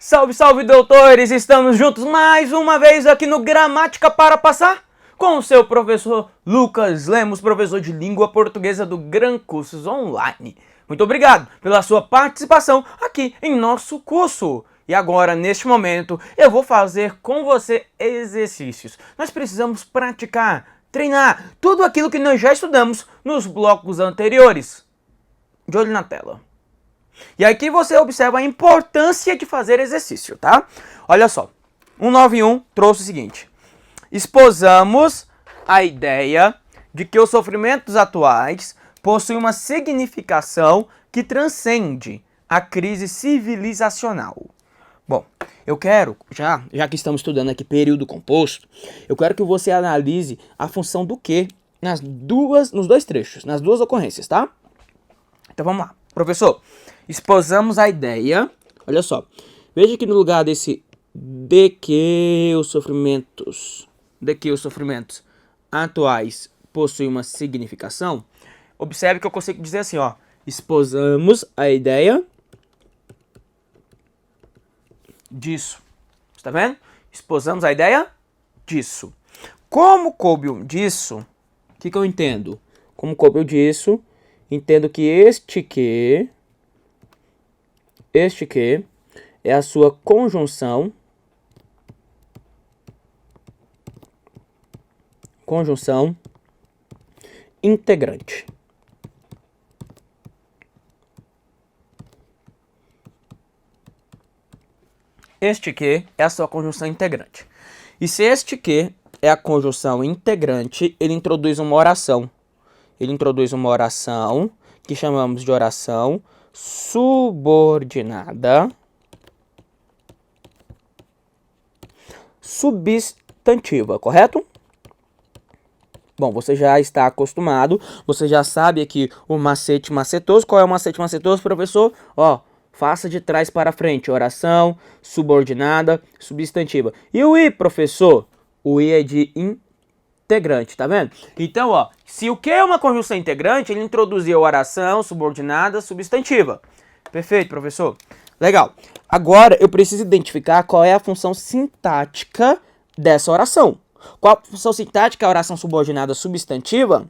Salve, salve, doutores! Estamos juntos mais uma vez aqui no Gramática para Passar com o seu professor Lucas Lemos, professor de língua portuguesa do Gran Cursos Online. Muito obrigado pela sua participação aqui em nosso curso. E agora, neste momento, eu vou fazer com você exercícios. Nós precisamos praticar, treinar tudo aquilo que nós já estudamos nos blocos anteriores. De olho na tela. E aqui você observa a importância de fazer exercício, tá? Olha só, 191 trouxe o seguinte: exposamos a ideia de que os sofrimentos atuais possuem uma significação que transcende a crise civilizacional. Bom, eu quero, já que estamos estudando aqui período composto, eu quero que você analise a função do que nos dois trechos, nas duas ocorrências, tá? Então vamos lá. Professor, exposamos a ideia, olha só, veja que no lugar desse de que os sofrimentos atuais possuem uma significação, observe que eu consigo dizer assim, ó, exposamos a ideia disso, está vendo? Exposamos a ideia disso. Como coube disso, o que eu entendo? Como coube disso, entendo que este que é a sua conjunção integrante. Este que é a sua conjunção integrante. E se este que é a conjunção integrante, ele introduz uma oração. Ele introduz uma oração que chamamos de oração subordinada substantiva, correto? Bom, você já está acostumado, você já sabe aqui o macete macetoso. Qual é o macete macetoso, professor? Ó, faça de trás para frente, oração subordinada substantiva. E o I, professor? O I é de integrante, tá vendo? Então, ó, se o que é uma conjunção integrante, ele introduziu a oração subordinada substantiva. Perfeito, professor. Legal. Agora, eu preciso identificar qual é a função sintática dessa oração. Qual a função sintática a oração subordinada substantiva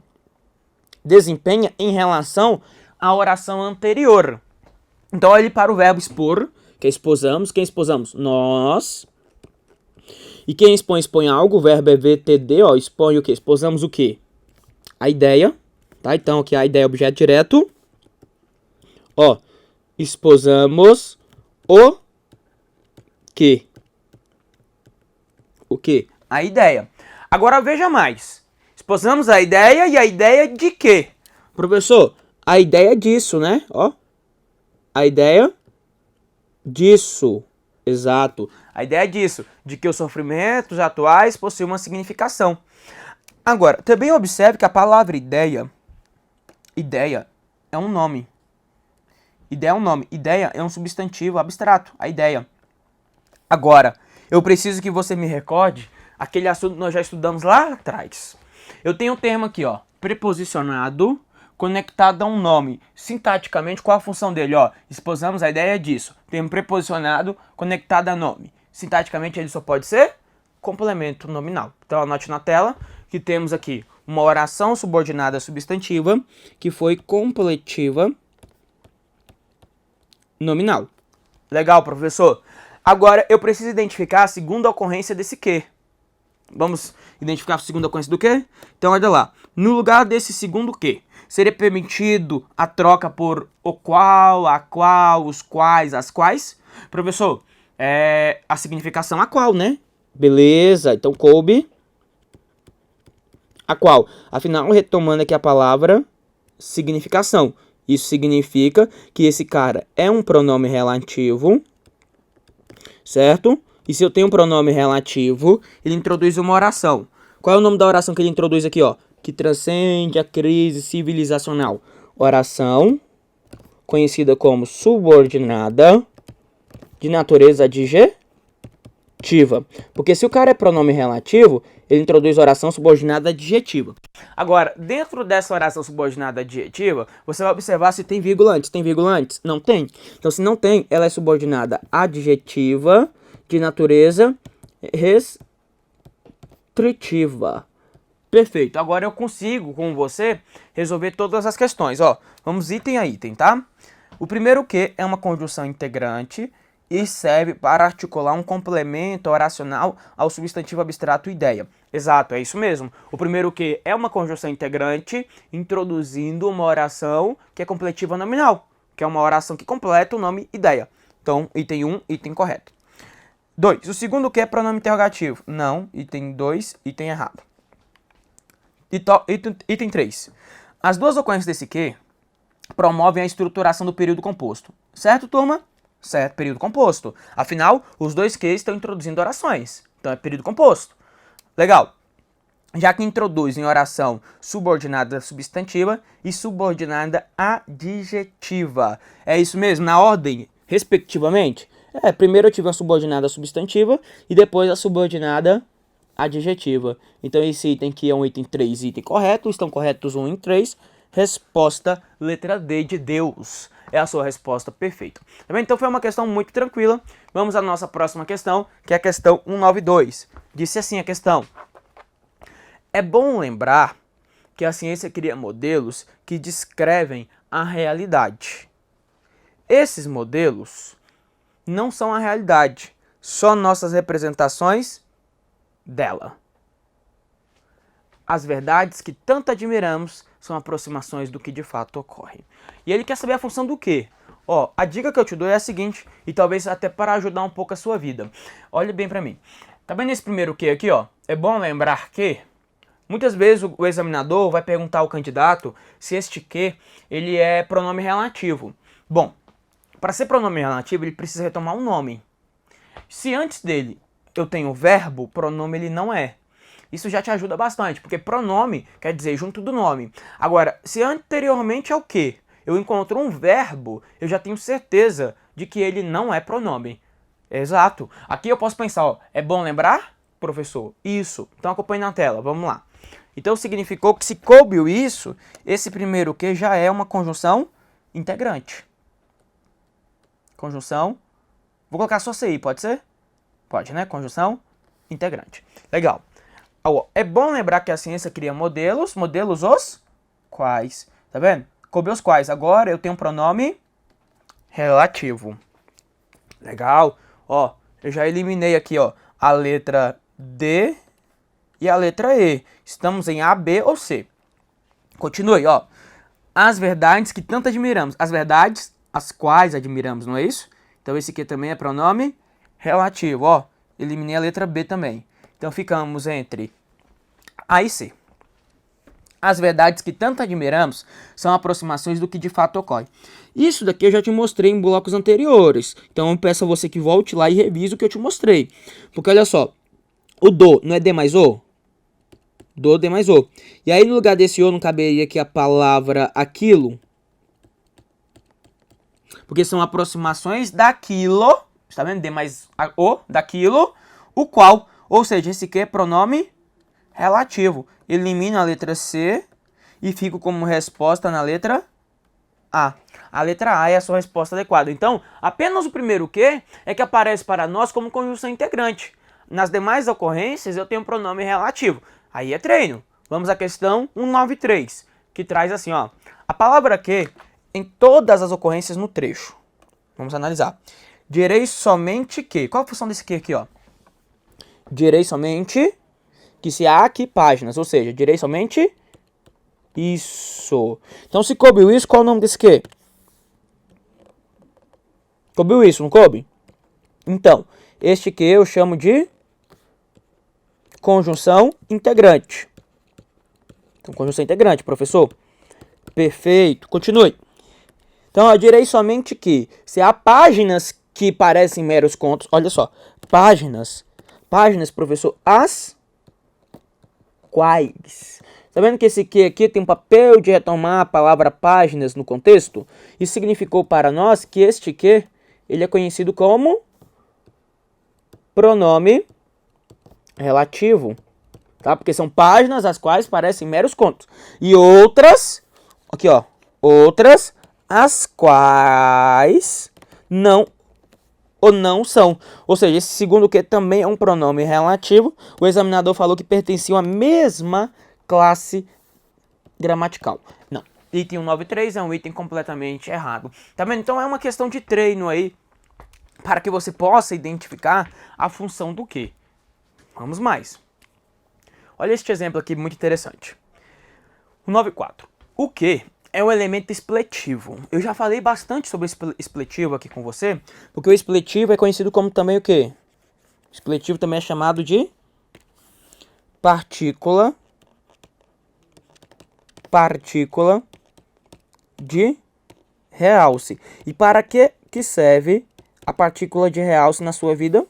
desempenha em relação à oração anterior? Então, olhe para o verbo expor, que é exposamos. Quem exposamos? Nós. E quem expõe algo, o verbo é VTD, ó, expõe o quê? Exposamos o quê? A ideia, tá? Então, aqui a ideia é objeto direto. Ó, exposamos o quê? O quê? A ideia. Agora veja mais. Exposamos a ideia e a ideia de quê? Professor, a ideia disso, né? Ó, a ideia disso. Exato. A ideia disso, de que os sofrimentos atuais possuem uma significação. Agora, também observe que a palavra ideia é um nome. Ideia é um nome. Ideia é um substantivo abstrato, a ideia. Agora, eu preciso que você me recorde aquele assunto que nós já estudamos lá atrás. Eu tenho um termo aqui, ó, preposicionado conectado a um nome. Sintaticamente, qual a função dele? Ó, exposamos a ideia disso. Termo preposicionado conectado a nome. Sintaticamente, ele só pode ser complemento nominal. Então, anote na tela que temos aqui uma oração subordinada substantiva que foi completiva nominal. Legal, professor? Agora, eu preciso identificar a segunda ocorrência desse que. Vamos identificar a segunda ocorrência do que? Então, olha lá. No lugar desse segundo que, seria permitido a troca por o qual, a qual, os quais, as quais? Professor, a significação a qual, né? Beleza, então coube a qual. Afinal, retomando aqui a palavra significação. Isso significa que esse cara é um pronome relativo, certo? E se eu tenho um pronome relativo, ele introduz uma oração. Qual é o nome da oração que ele introduz aqui, ó? Que transcende a crise civilizacional. Oração, conhecida como subordinada, de natureza adjetiva. adjetiva. Porque se o cara é pronome relativo, ele introduz oração subordinada adjetiva. Agora, dentro dessa oração subordinada adjetiva, você vai observar se tem vírgula antes. Tem vírgula antes? Não tem. Então, se não tem, ela é subordinada adjetiva de natureza restritiva. Perfeito. Agora eu consigo, com você, resolver todas as questões. Ó, vamos item a item, tá? O primeiro que é uma conjunção integrante e serve para articular um complemento oracional ao substantivo abstrato ideia. Exato, é isso mesmo. O primeiro que é uma conjunção integrante introduzindo uma oração que é completiva nominal, que é uma oração que completa o nome ideia. Então, item 1, item correto. 2. O segundo que é pronome interrogativo. Não, item 2, item errado. Item 3. As duas ocorrências desse que promovem a estruturação do período composto. Certo, turma? Certo, período composto. Afinal, os dois que estão introduzindo orações. Então é período composto. Legal. Já que introduzem oração subordinada substantiva e subordinada adjetiva. É isso mesmo? Na ordem, respectivamente? Primeiro eu tive a subordinada substantiva e depois a subordinada adjetiva. Então esse item aqui é um item 3, item correto. Estão corretos 1 e 3. Resposta letra D de Deus. É a sua resposta perfeita. Tá bem? Então foi uma questão muito tranquila. Vamos à nossa próxima questão, que é a questão 192. Disse assim a questão: é bom lembrar que a ciência cria modelos que descrevem a realidade. Esses modelos não são a realidade, só nossas representações dela. As verdades que tanto admiramos são aproximações do que de fato ocorre. E ele quer saber a função do quê? Ó, a dica que eu te dou é a seguinte, e talvez até para ajudar um pouco a sua vida. Olhe bem para mim. Tá vendo esse primeiro que aqui, ó? É bom lembrar que muitas vezes o examinador vai perguntar ao candidato se este que ele é pronome relativo. Bom, para ser pronome relativo, ele precisa retomar um nome. Se antes dele eu tenho o verbo, pronome ele não é. Isso já te ajuda bastante, porque pronome quer dizer junto do nome. Agora, se anteriormente ao que eu encontro um verbo, eu já tenho certeza de que ele não é pronome. Exato. Aqui eu posso pensar, ó, é bom lembrar, professor? Isso. Então acompanhe na tela, vamos lá. Então significou que se coube o isso, esse primeiro que já é uma conjunção integrante. Conjunção, vou colocar só CI, pode ser? Pode, né? Conjunção integrante. Legal. É bom lembrar que a ciência cria modelos os quais, tá vendo? Coube os quais. Agora eu tenho um pronome relativo. Legal. Ó, eu já eliminei aqui, ó, a letra D e a letra E. Estamos em A, B ou C. Continue, ó. As verdades que tanto admiramos. As verdades as quais admiramos, não é isso? Então esse aqui também é pronome relativo, ó. Eliminei a letra B também. Então ficamos entre A e C. As verdades que tanto admiramos são aproximações do que de fato ocorre. Isso daqui eu já te mostrei em blocos anteriores. Então eu peço a você que volte lá e revise o que eu te mostrei. Porque olha só, o do não é D mais O? Do, D mais O. E aí no lugar desse O não caberia aqui a palavra aquilo? Porque são aproximações daquilo, está vendo? D mais O, daquilo, o qual, ou seja, esse aqui é pronome relativo. Elimino a letra C e fico como resposta na letra A. A letra A é a sua resposta adequada. Então, apenas o primeiro que é que aparece para nós como conjunção integrante. Nas demais ocorrências, eu tenho um pronome relativo. Aí é treino. Vamos à questão 193, que traz assim, ó. A palavra que em todas as ocorrências no trecho. Vamos analisar. Direi somente que. Qual a função desse que aqui, ó? Direi somente que se há aqui páginas, ou seja, direi somente isso. Então, se coube isso, qual é o nome desse que? Coube isso, não coube? Então, este que eu chamo de conjunção integrante. Então, conjunção integrante, professor. Perfeito. Continue. Então, eu direi somente que se há páginas que parecem meros contos, olha só, páginas, professor, as quais. Tá vendo que esse que aqui tem um papel de retomar a palavra páginas no contexto? Isso significou para nós que este que, ele é conhecido como pronome relativo, tá? Porque são páginas as quais parecem meros contos. E outras, aqui ó, outras as quais não ou não são. Ou seja, esse segundo que também é um pronome relativo, o examinador falou que pertenciam à mesma classe gramatical. Não, item 193 é um item completamente errado. Tá vendo? Então é uma questão de treino aí, para que você possa identificar a função do que. Vamos mais. Olha este exemplo aqui muito interessante. O 94. O que é um elemento expletivo? Eu já falei bastante sobre expletivo aqui com você, porque o expletivo é conhecido como também o quê? Expletivo também é chamado de partícula de realce. E para que serve a partícula de realce na sua vida?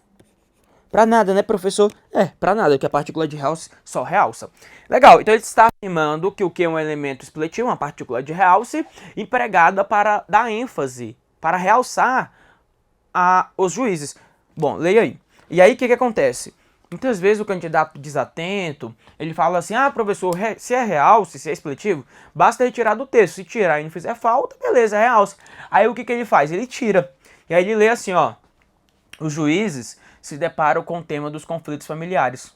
Para nada, né, professor? Para nada, que a partícula de realce só realça. Legal, então ele está afirmando que o que é um elemento expletivo, uma partícula de realce, empregada para dar ênfase, para realçar os juízes. Bom, leia aí. E aí, o que acontece? Muitas vezes o candidato desatento, ele fala assim, professor, se é realce, se é expletivo, basta retirar do texto. Se tirar e não fizer falta, beleza, é realce. Aí o que ele faz? Ele tira. E aí ele lê assim, ó, os juízes se deparam com o tema dos conflitos familiares.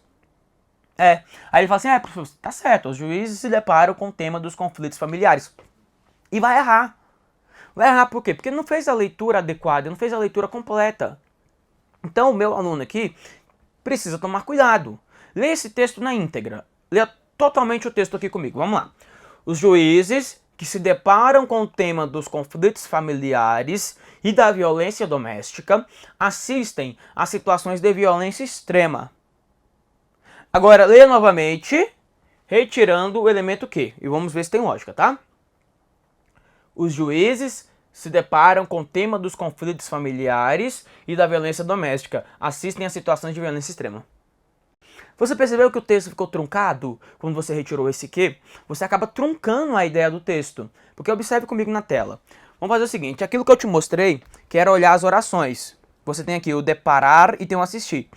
Aí ele fala assim, professor, tá certo, os juízes se deparam com o tema dos conflitos familiares. E vai errar. Vai errar por quê? Porque não fez a leitura adequada, não fez a leitura completa. Então o meu aluno aqui precisa tomar cuidado. Leia esse texto na íntegra. Leia totalmente o texto aqui comigo. Vamos lá. Os juízes que se deparam com o tema dos conflitos familiares e da violência doméstica assistem a situações de violência extrema. Agora, leia novamente, retirando o elemento que. E vamos ver se tem lógica, tá? Os juízes se deparam com o tema dos conflitos familiares e da violência doméstica. Assistem a situações de violência extrema. Você percebeu que o texto ficou truncado quando você retirou esse que? Você acaba truncando a ideia do texto. Porque observe comigo na tela. Vamos fazer o seguinte, aquilo que eu te mostrei, que era olhar as orações. Você tem aqui o deparar e tem o assistir.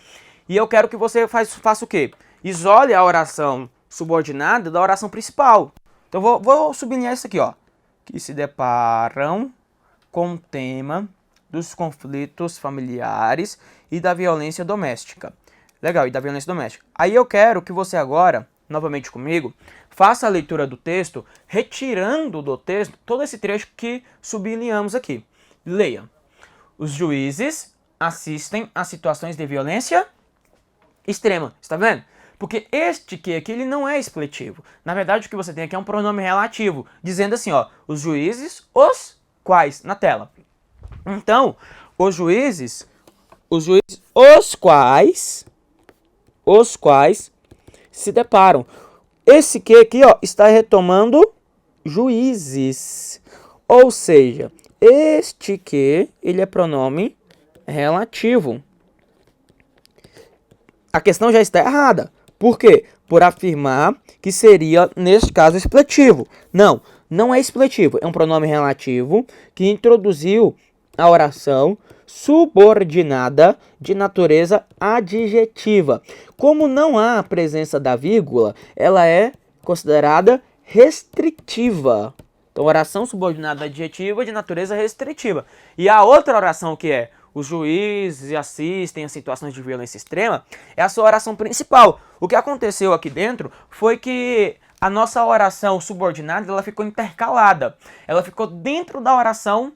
E eu quero que você faça o quê? Isole a oração subordinada da oração principal. Então vou sublinhar isso aqui, ó. Que se deparam com o tema dos conflitos familiares e da violência doméstica. Legal, e da violência doméstica. Aí eu quero que você agora, novamente comigo, faça a leitura do texto, retirando do texto todo esse trecho que sublinhamos aqui. Leia. Os juízes assistem a situações de violência extrema. Está vendo? Porque este que aqui, ele não é expletivo. Na verdade, o que você tem aqui é um pronome relativo, dizendo assim, ó, os juízes, os quais, na tela. Então, os juízes, os quais se deparam. Esse que aqui, ó, está retomando juízes. Ou seja, este que, ele é pronome relativo. A questão já está errada. Por quê? Por afirmar que seria, neste caso, expletivo. Não, não é expletivo. É um pronome relativo que introduziu a oração subordinada de natureza adjetiva. Como não há a presença da vírgula, ela é considerada restritiva. Então, oração subordinada adjetiva de natureza restritiva. E a outra oração que é os juízes assistem a situações de violência extrema, é a sua oração principal. O que aconteceu aqui dentro foi que a nossa oração subordinada ela ficou intercalada. Ela ficou dentro da oração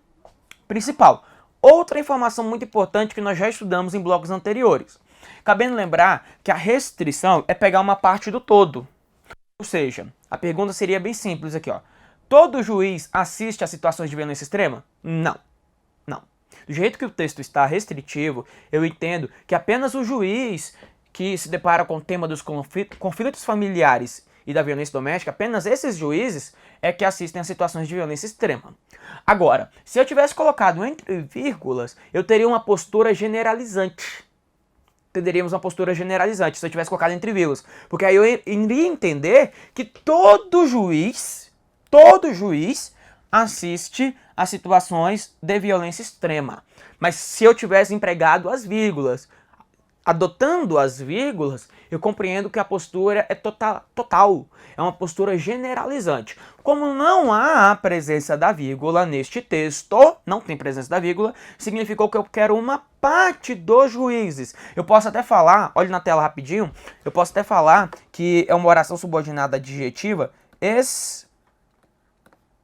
principal. Outra informação muito importante que nós já estudamos em blocos anteriores. Cabendo lembrar que a restrição é pegar uma parte do todo. Ou seja, a pergunta seria bem simples aqui, ó. Todo juiz assiste a situações de violência extrema? Não. Não. Do jeito que o texto está restritivo, eu entendo que apenas o juiz que se depara com o tema dos conflitos familiares e da violência doméstica, apenas esses juízes é que assistem a situações de violência extrema. Agora, se eu tivesse colocado entre vírgulas, eu teria uma postura generalizante. Teríamos uma postura generalizante se eu tivesse colocado entre vírgulas. Porque aí eu iria entender que todo juiz assiste a situações de violência extrema. Mas se eu tivesse empregado as vírgulas, adotando as vírgulas, eu compreendo que a postura é total, é uma postura generalizante. Como não há a presença da vírgula neste texto, não tem presença da vírgula, significou que eu quero uma parte dos juízes. Eu posso até falar, olhe na tela rapidinho, eu posso até falar que é uma oração subordinada adjetiva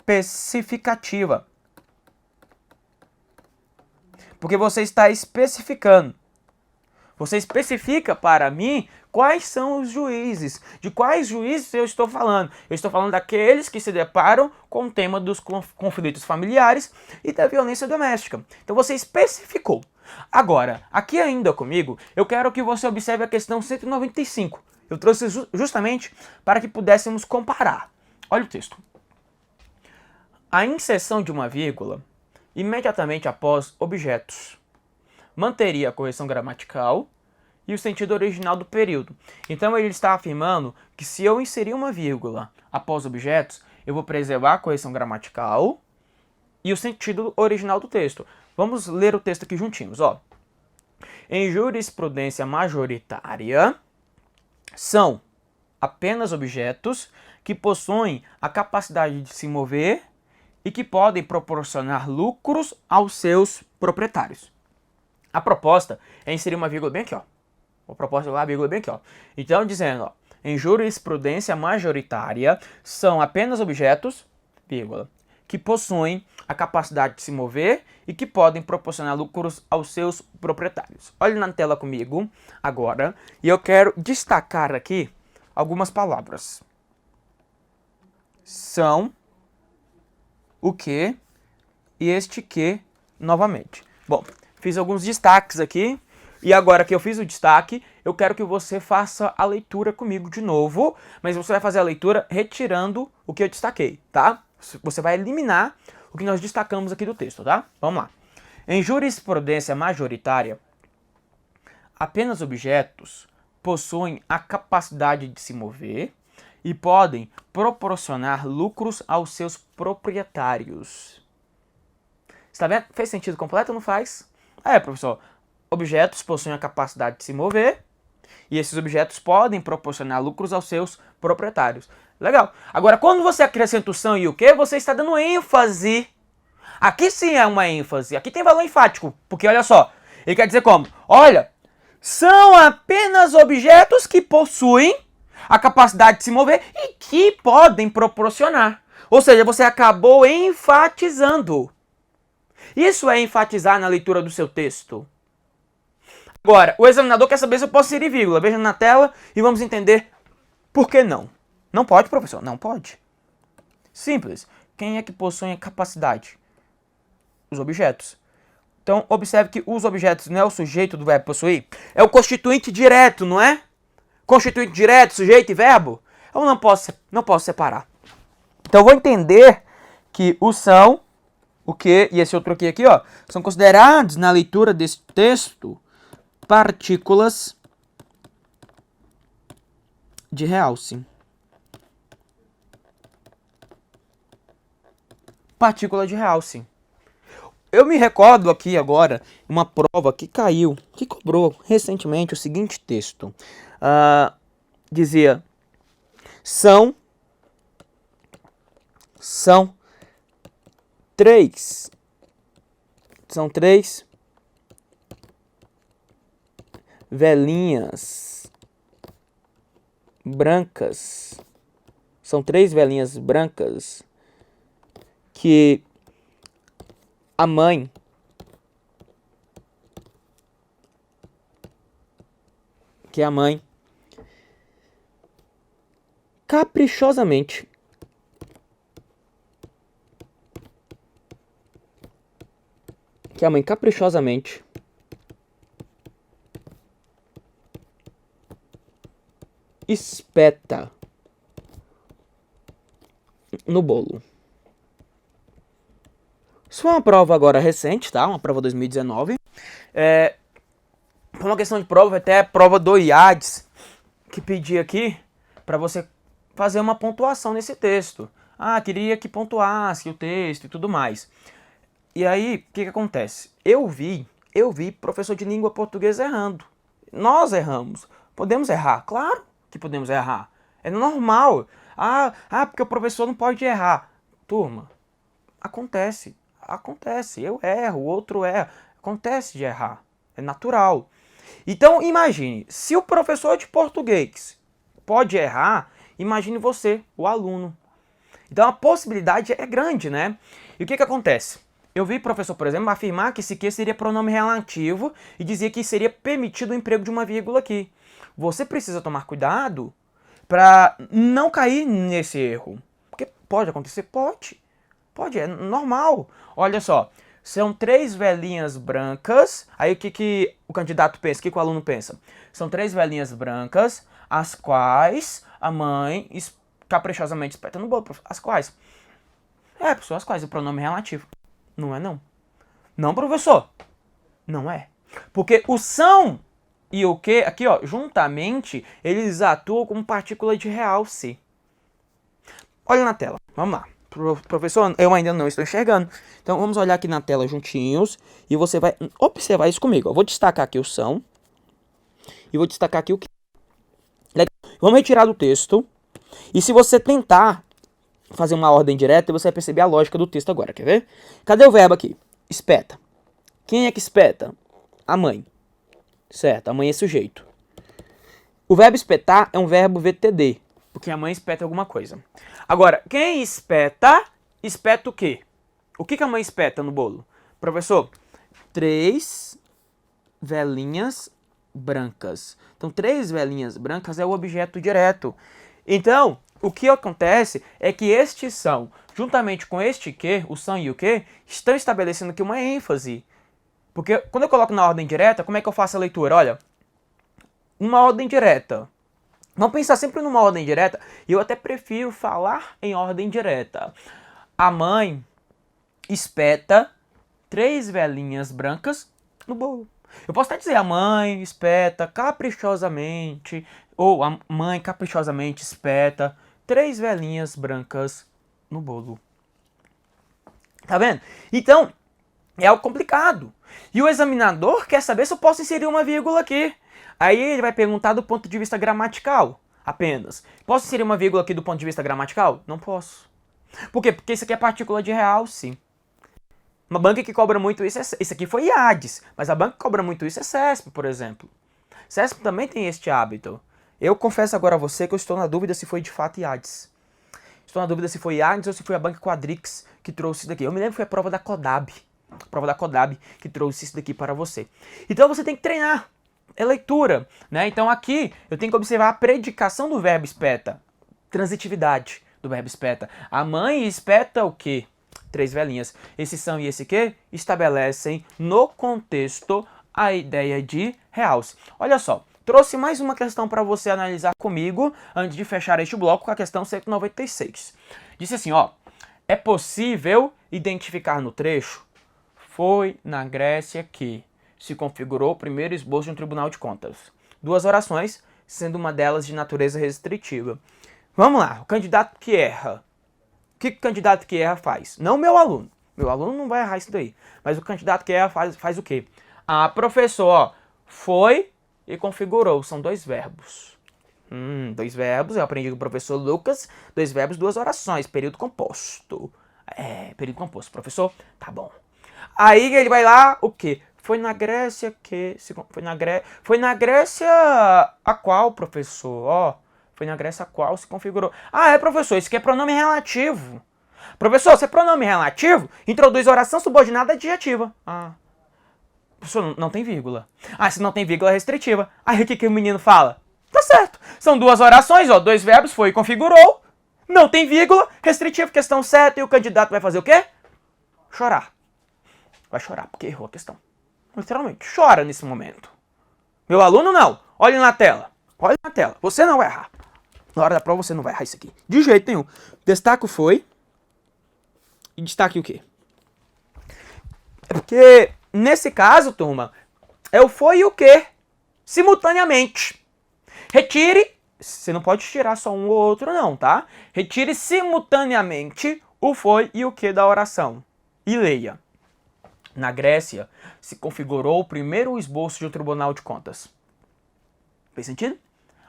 especificativa. Porque você está especificando. Você especifica para mim quais são os juízes. De quais juízes eu estou falando? Eu estou falando daqueles que se deparam com o tema dos conflitos familiares e da violência doméstica. Então você especificou. Agora, aqui ainda comigo, eu quero que você observe a questão 195. Eu trouxe justamente para que pudéssemos comparar. Olha o texto. A inserção de uma vírgula imediatamente após objetos manteria a correção gramatical e o sentido original do período. Então ele está afirmando que se eu inserir uma vírgula após objetos, eu vou preservar a correção gramatical e o sentido original do texto. Vamos ler o texto aqui juntinhos, ó. Em jurisprudência majoritária, são apenas objetos que possuem a capacidade de se mover e que podem proporcionar lucros aos seus proprietários. A proposta é inserir uma vírgula bem aqui, ó. A proposta é lá, a vírgula bem aqui, ó. Então, dizendo, ó, em jurisprudência majoritária, são apenas objetos, vírgula, que possuem a capacidade de se mover e que podem proporcionar lucros aos seus proprietários. Olhe na tela comigo agora, e eu quero destacar aqui algumas palavras. São, o que e este que novamente. Bom, fiz alguns destaques aqui, e agora que eu fiz o destaque, eu quero que você faça a leitura comigo de novo, mas você vai fazer a leitura retirando o que eu destaquei, tá? Você vai eliminar o que nós destacamos aqui do texto, tá? Vamos lá. Em jurisprudência majoritária, apenas objetos possuem a capacidade de se mover e podem proporcionar lucros aos seus proprietários. Está vendo? Fez sentido completo ou não faz? Professor, objetos possuem a capacidade de se mover e esses objetos podem proporcionar lucros aos seus proprietários. Legal. Agora, quando você acrescenta o são e o que, você está dando ênfase. Aqui sim é uma ênfase. Aqui tem valor enfático. Porque olha só, ele quer dizer como? Olha, são apenas objetos que possuem a capacidade de se mover e que podem proporcionar. Ou seja, você acabou enfatizando. Isso é enfatizar na leitura do seu texto. Agora, o examinador quer saber se eu posso inserir vírgula. Veja na tela e vamos entender por que não. Não pode, professor? Não pode. Simples. Quem é que possui a capacidade? Os objetos. Então, observe que os objetos não é o sujeito do verbo possuir, é o constituinte direto, não é? Constituinte direto, sujeito e verbo. Eu não posso separar. Então, eu vou entender que o são, o que e esse outro aqui, ó, são considerados na leitura desse texto partículas de realce. Partícula de realce. Eu me recordo aqui agora uma prova que caiu, que cobrou recentemente o seguinte texto. Dizia, são três velhinhas brancas. São três velhinhas brancas que a mãe caprichosamente espeta no bolo. Isso foi uma prova agora recente, tá? Uma prova 2019. Foi uma questão de prova, até a prova do IADS, que pedi aqui para você fazer uma pontuação nesse texto. Queria que pontuasse o texto e tudo mais. E aí, o que acontece? Eu vi professor de língua portuguesa errando. nós erramos. Podemos errar, claro que podemos errar. É normal. Porque o professor não pode errar. Turma, acontece. Acontece. Eu erro, o outro erra. Acontece de errar. É natural. Então, imagine, se o professor de português pode errar, imagine você, o aluno. Então, a possibilidade é grande, né? E o que acontece? Eu vi professor, por exemplo, afirmar que esse que seria pronome relativo e dizia que seria permitido o emprego de uma vírgula aqui. Você precisa tomar cuidado para não cair nesse erro. Porque pode acontecer? Pode. Pode, é normal. Olha só, são 3 velhinhas brancas. Aí o que o candidato pensa? O que o aluno pensa? São 3 velhinhas brancas, as quais a mãe caprichosamente espeta no bolo. As quais? Professor, as quais? O pronome relativo. Não é não. Não, professor. Não é. Porque o são e o que, aqui ó, juntamente, eles atuam como partícula de realce. Olha na tela, vamos lá. Professor, eu ainda não estou enxergando. Então vamos olhar aqui na tela juntinhos e você vai observar isso comigo. Eu vou destacar aqui o são e vou destacar aqui o que. Legal. Vamos retirar do texto. E se você tentar fazer uma ordem direta, você vai perceber a lógica do texto agora, quer ver? Cadê o verbo aqui? Espeta. Quem é que espeta? A mãe. Certo, a mãe é sujeito. O verbo espetar é um verbo VTD, porque a mãe espeta alguma coisa. Agora, quem espeta, espeta o quê? O que a mãe espeta no bolo? Professor, 3 velhinhas brancas. Então, 3 velhinhas brancas é o objeto direto. Então, o que acontece é que estes são, juntamente com este que, o são e o que, estão estabelecendo aqui uma ênfase. Porque quando eu coloco na ordem direta, como é que eu faço a leitura? Olha, uma ordem direta. Vamos pensar sempre numa ordem direta, e eu até prefiro falar em ordem direta. A mãe espeta 3 velhinhas brancas no bolo. Eu posso até dizer a mãe espeta caprichosamente, ou a mãe caprichosamente espeta 3 velhinhas brancas no bolo. Tá vendo? Então, é algo complicado. E o examinador quer saber se eu posso inserir uma vírgula aqui. Aí ele vai perguntar do ponto de vista gramatical apenas. Posso inserir uma vírgula aqui do ponto de vista gramatical? Não posso. Por quê? Porque isso aqui é partícula de realce. Uma banca que cobra muito isso aqui foi IADES, mas a banca que cobra muito isso é CESP, por exemplo. CESP também tem este hábito. Eu confesso agora a você que eu estou na dúvida se foi de fato IADES. Estou na dúvida se foi IADES ou se foi a banca Quadrix que trouxe isso daqui. Eu me lembro que foi a prova da Codab. A prova da Codab que trouxe isso daqui para você. Então você tem que treinar. É leitura, né? Então aqui eu tenho que observar a predicação do verbo espeta. Transitividade do verbo espeta. A mãe espeta o quê? 3 velhinhas. Esse são e esse que estabelecem no contexto a ideia de realce. Olha só, trouxe mais uma questão para você analisar comigo antes de fechar este bloco com a questão 196. Disse assim, ó, é possível identificar no trecho foi na Grécia que se configurou o primeiro esboço de um tribunal de contas. 2 orações, sendo uma delas de natureza restritiva. Vamos lá, o candidato que erra. O que o candidato que erra faz? Não o meu aluno. Meu aluno não vai errar isso daí. Mas o candidato que erra faz o quê? Professor, ó, foi e configurou. São 2 verbos. 2 verbos, eu aprendi com o professor Lucas. 2 verbos, 2 orações. Período composto. Período composto. Professor, tá bom. Aí ele vai lá, o quê? Foi na Grécia que... Foi na Grécia a qual, professor? Ó, foi na Grécia a qual se configurou. Professor, isso aqui é pronome relativo. Professor, se é pronome relativo, introduz oração subordinada adjetiva. Professor, não tem vírgula. Se não tem vírgula, é restritiva. Aí o que o menino fala? Tá certo. São 2 orações, ó, 2 verbos, foi e configurou. Não tem vírgula, restritivo, questão certa. E o candidato vai fazer o quê? Chorar. Vai chorar, porque errou a questão. Literalmente, chora nesse momento. Meu aluno não. Olhe na tela. Olhe na tela. Você não vai errar. Na hora da prova você não vai errar isso aqui. De jeito nenhum. Destaque o foi. E destaque o quê? É porque, nesse caso, turma, é o foi e o quê? Simultaneamente. Retire. Você não pode tirar só um ou outro, não, tá? Retire simultaneamente o foi e o quê da oração. E leia. Na Grécia, se configurou o primeiro esboço de um tribunal de contas. Fez sentido?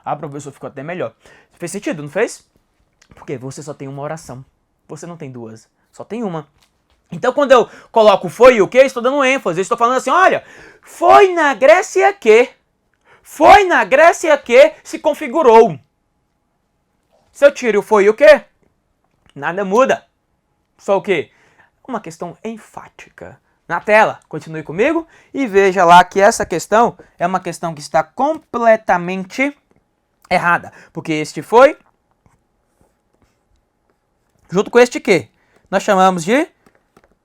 Ah, professor, ficou até melhor. Fez sentido, não fez? Porque você só tem uma oração. Você não tem duas, só tem uma. Então quando eu coloco foi e o que, estou dando ênfase. Eu estou falando assim, olha, foi na Grécia que se configurou. Se eu tiro o foi e o que, nada muda. Só o que? Uma questão enfática. Na tela, continue comigo e veja lá que essa questão é uma questão que está completamente errada. Porque este foi, junto com este que, nós chamamos de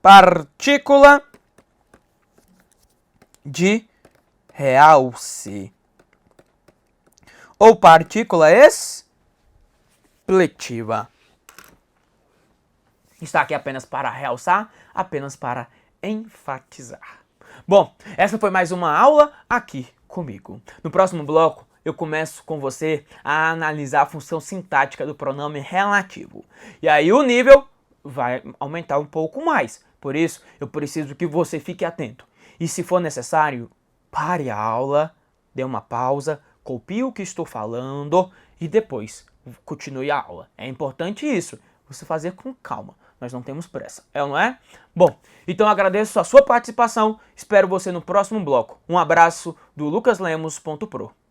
partícula de realce. Ou partícula expletiva. Está aqui apenas para realçar, apenas para enfatizar. Bom, essa foi mais uma aula aqui comigo. No próximo bloco, eu começo com você a analisar a função sintática do pronome relativo. E aí o nível vai aumentar um pouco mais. Por isso, eu preciso que você fique atento. E se for necessário, pare a aula, dê uma pausa, copie o que estou falando e depois continue a aula. É importante isso, você fazer com calma. Nós não temos pressa, é ou não é? Bom, então agradeço a sua participação, espero você no próximo bloco. Um abraço do lucaslemos.pro.